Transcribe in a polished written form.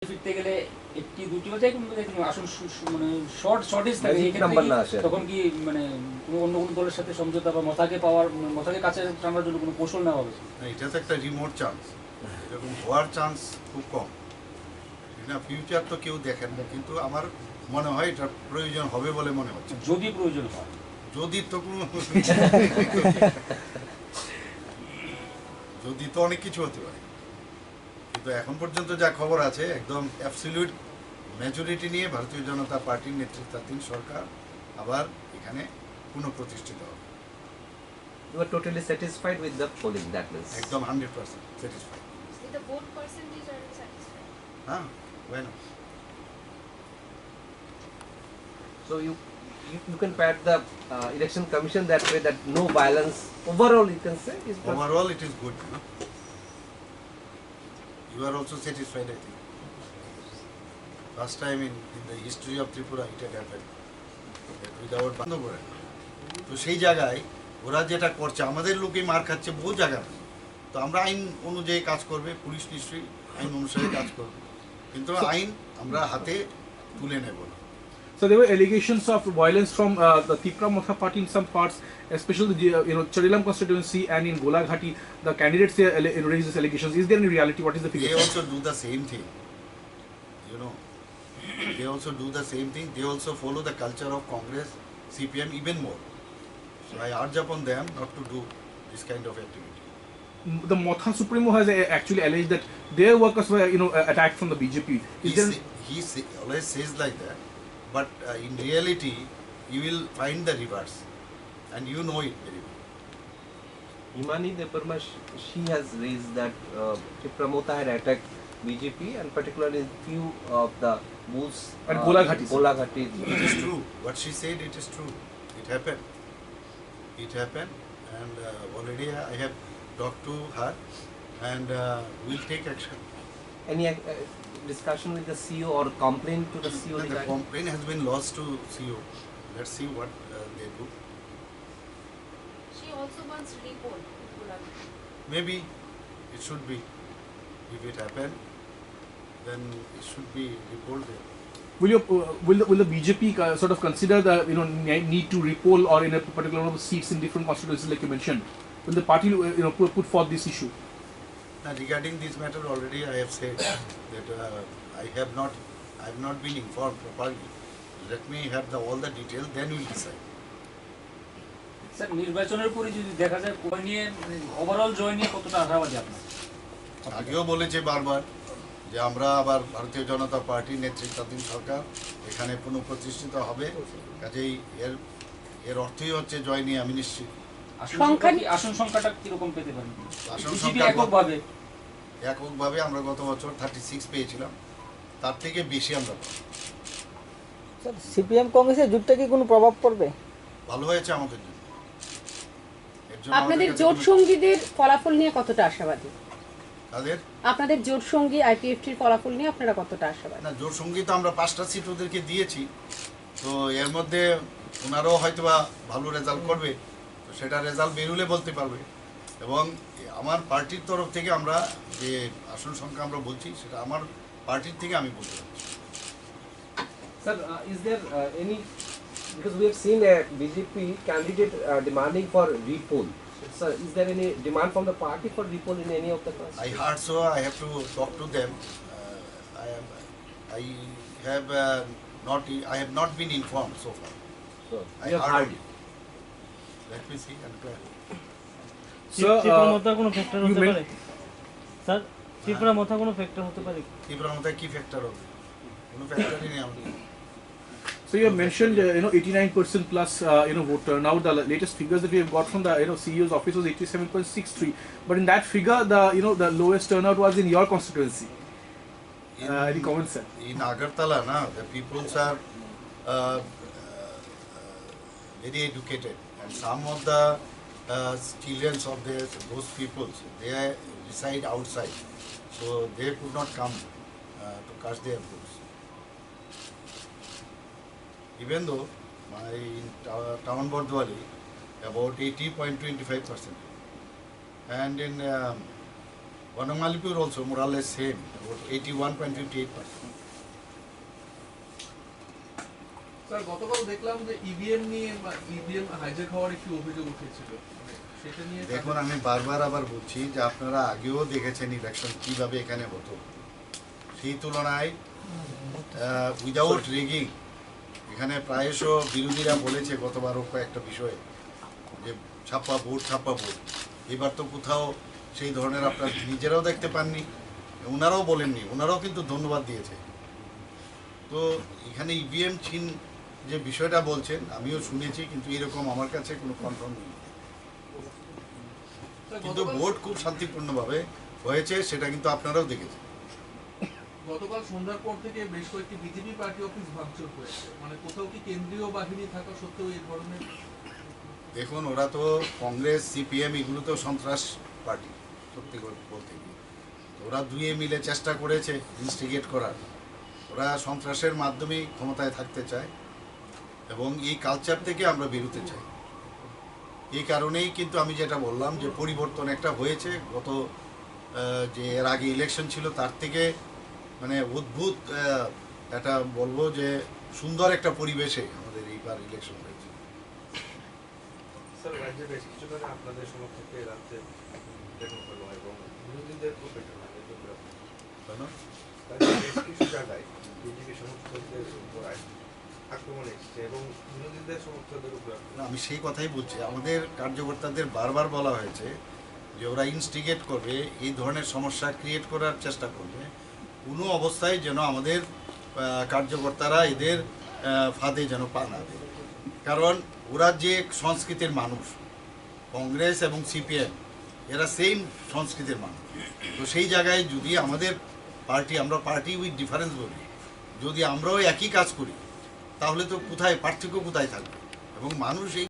ফিরতে গেলে একটি দুটি হচ্ছে আসল মানে শর্টেজ থাকে তখন কি মানে কোনো অন্য কোনো দলের সাথে সমঝোতা বা মথাকে কাছে টানার জন্য কোনো কৌশল নেওয়া হবে? এটা তো একটা রিমোট চান্স, এরকম হওয়ার চান্স খুব কম। না, ফিউচার তো কেউ দেখেন না, কিন্তু আমার মনে হয় এটা প্রয়োজন হবে বলে মনে হচ্ছে। যদি প্রয়োজন হয়, যদি তো কোনো যদি তো অনেক কিছু হতে পারে, কিন্তু এখন পর্যন্ত যা খবর আছে একদম অ্যাবসলিউট মেজরিটি নিয়ে ভারতীয় জনতা পার্টির নেতৃত্বাধীন সরকার আবার এখানে পুনঃপ্রতিষ্ঠিত হবে। You are totally satisfied with the polling, that means? একদম 100% satisfied. With the vote percentage, are you satisfied? হ্যাঁ, why not? So you can pat the election commission that way, that no violence overall, you can say, is Overall it is good, no? You are also satisfied, I think. First time in the history of Tripura it had happened without বন্ধ করে। তো সেই জায়গায় ওরা যেটা করছে, আমাদের লোকে মার খাচ্ছে বহু জায়গায়, তো আমরা আইন অনুযায়ী কাজ করবে, পুলিশ নিশ্চয়ই আইন অনুসারে কাজ করবে, কিন্তু আইন আমরা হাতে তুলে নেব না। So there were allegations of violence from the Tripura Motha party in some parts, especially the Charilam constituency and in Golaghati. The candidates here raised these allegations. Is there any reality? What is the figure? They also do the same thing. You know, they also do the same thing. They also follow the culture of Congress, CPM even more. So I urge upon them not to do this kind of activity. The Motha Supremo has actually alleged that their workers were, attacked from the BJP. He always says like that, but in reality, you will find the reverse, and you know it very well. Paimani, she has raised that Tripura Motha had attacked BJP and particularly few of the booths and Golaghati. It is true. What she said, it is true. It happened. It happened, and already I have talked to her, and we'll take action. Any discussion with the CEO or complaint to the CEO? The complaint has been lost to CEO. Let's see what they do. She also wants report. Maybe it should be. If it happened, then it should be reported. Will the BJP sort of consider the need to repoll or in a particular number of seats in different constituencies like you mentioned? Will the party put forth this issue? Now, regarding this matter, already I have said that I have not been informed properly. Let me have all the details, then we'll decide. Sir, নির্বাচনের পরে যদি দেখা যায় কোন নিয়ে overall জয় নিয়ে কতটা আশাবাদী আপনার? আগেও বলেছে বারবার যে আমরা আবার ভারতীয় জনতা পার্টির নেতৃত্বাধীন সরকার এখানে পুনঃপ্রতিষ্ঠিত হবে, কাজেই এর অর্থই হচ্ছে জয় নিয়ে আমি নিশ্চিত। আসন সংখ্যাটা কিরকম পেতে পারেন? আসন সংখ্যা এককভাবে আমরা গত বছর 36 পেয়েছিলাম, তার থেকে বেশি আমরা পাবো। স্যার, সিপিএম কংগ্রেসের জোটটা কি কোনো প্রভাব পড়বে? ভালো হয়েছে আমাদের জন্য। আপনাদের জোট সঙ্গীদের ফলাফল নিয়ে কতটা আশাবাদী? আপনাদের জোট সঙ্গী আইপিএফটির ফলাফল নিয়ে আপনারা কতটা আশাবাদী? না, জোট সঙ্গী তো আমরা 5টা সিট ওদেরকে দিয়েছি, তো এর মধ্যে ওনারাও হয়তোবা ভালো রেজাল্ট করবে, তো সেটা রেজাল্ট বেরুলে বলতে পারবে। এবং আমার পার্টির তরফ থেকে আমরা যে আসন সংখ্যা আমরা বলছি, সেটা আমার পার্টির থেকে আমি বলতে পারছি। Sir, is there any, because we have seen a BJP candidate demanding for repoll. So, is there any demand from the party for repoll in any of the constituencies? I heard so. I have to talk to them. I have not been informed so far. So, I heard. Let me see and plan. Tripura মথা কোনো factor হতে পারে? Sir, Tripura মথা কোনো factor হতে পারে? ত্রিপুরা মথা কি factor হবে? কোনো ফ্যাক্টরই নেই আমাদের। So you have mentioned 89% plus vote turnout. The latest figures that we have got from the CEO's office was 87.63. But in that figure, the lowest turnout was in your constituency. Any comments, sir? In Agartala, the peoples are very educated, and some of the children of those peoples, they reside outside, so they could not come to cast their votes. Even though in town Bordwali, about 80.25%, and in Vanamalipur also more or less same, about 81.58%. Sir গতকাল দেখলাম যে EVM নিয়ে EVM hijack হওয়ার একটি অভিযোগ উঠেছিল, সেটা নিয়ে দেখুন আমি বারবার আবার বলছি যে আপনারা আগেও দেখেছেন ইলেকশন কিভাবে এখানে হতো, সেই তুলনায় উইদাউট রেগিং এখানে প্রায়শ বিরোধীরা বলেছে গতবারও কয়েকটা বিষয়ে যে ছাপ্পা ভোট, এবার তো কোথাও সেই ধরনের আপনারা নিজেরাও দেখতে পাননি, ওনারাও বলেননি, ওনারাও কিন্তু ধন্যবাদ দিয়েছে। তো এখানে ইভিএম চিন যে বিষয়টা বলছেন আমিও শুনেছি, কিন্তু এরকম আমার কাছে কোনো কনফার্ম নেই। কিন্তু ভোট খুব শান্তিপূর্ণভাবে হয়েছে, সেটা কিন্তু আপনারাও দেখেছেন। গতকাল সন্ধ্যার পর থেকে বেশ কয়েকটি বিজেপি পার্টি অফিস ভাঙচুর হয়েছে, মানে কোথাও কি কেন্দ্রীয় বাহিনী থাকা সত্ত্বেও এই ধরনের? দেখুন ওরা তো কংগ্রেস, সিপিএম এগুলো তো সন্ত্রাস পার্টি, সত্যি বলতে গিয়ে ওরা দুয়ে মিলে চেষ্টা করেছে ইনস্টিগেট করার। ওরা সন্ত্রাসের মাধ্যমেই ক্ষমতায় থাকতে চায় এবং এই কালচার থেকে আমরা বেরোতে চাই। এই কারণেই কিন্তু আমি যেটা বললাম যে পরিবর্তন একটা হয়েছে, গত যে এর আগে ইলেকশন ছিল তার থেকে মানে অদ্ভুত একটা বলবো যে সুন্দর একটা পরিবেশে আমাদের এইবার ইলেকশন হয়েছে। স্যার রাজ্যে বেশ কিছু করে আপনাদের সমর্থককে রাজ্যে দেখা হলো এবং বিরোধীদের খুব একটা বেশ কিছু জায়গায় বিজেপি সমর্থকদের উপর আক্রমণ এসেছে এবং বিরোধীদের সমর্থকদের উপর। আমি সেই কথাই বলছি, আমাদের কার্যকর্তাদের বারবার বলা হয়েছে যে ওরা ইনস্টিগেট করবে, এই ধরনের সমস্যা ক্রিয়েট করার চেষ্টা করবে, কোনো অবস্থায় যেন আমাদের কার্যকর্তারা এদের ফাঁদে যেন পা না দেয়। কারণ ওরা যে সংস্কৃতির মানুষ, কংগ্রেস এবং সিপিএম এরা সেম সংস্কৃতির মানুষ। তো সেই জায়গায় যদি আমাদের পার্টি, আমরা পার্টি উইথ ডিফারেন্স বলি, যদি আমরাও একই কাজ করি তাহলে তো কোথায় পার্থক্য কোথায় থাকবে, এবং মানুষ এই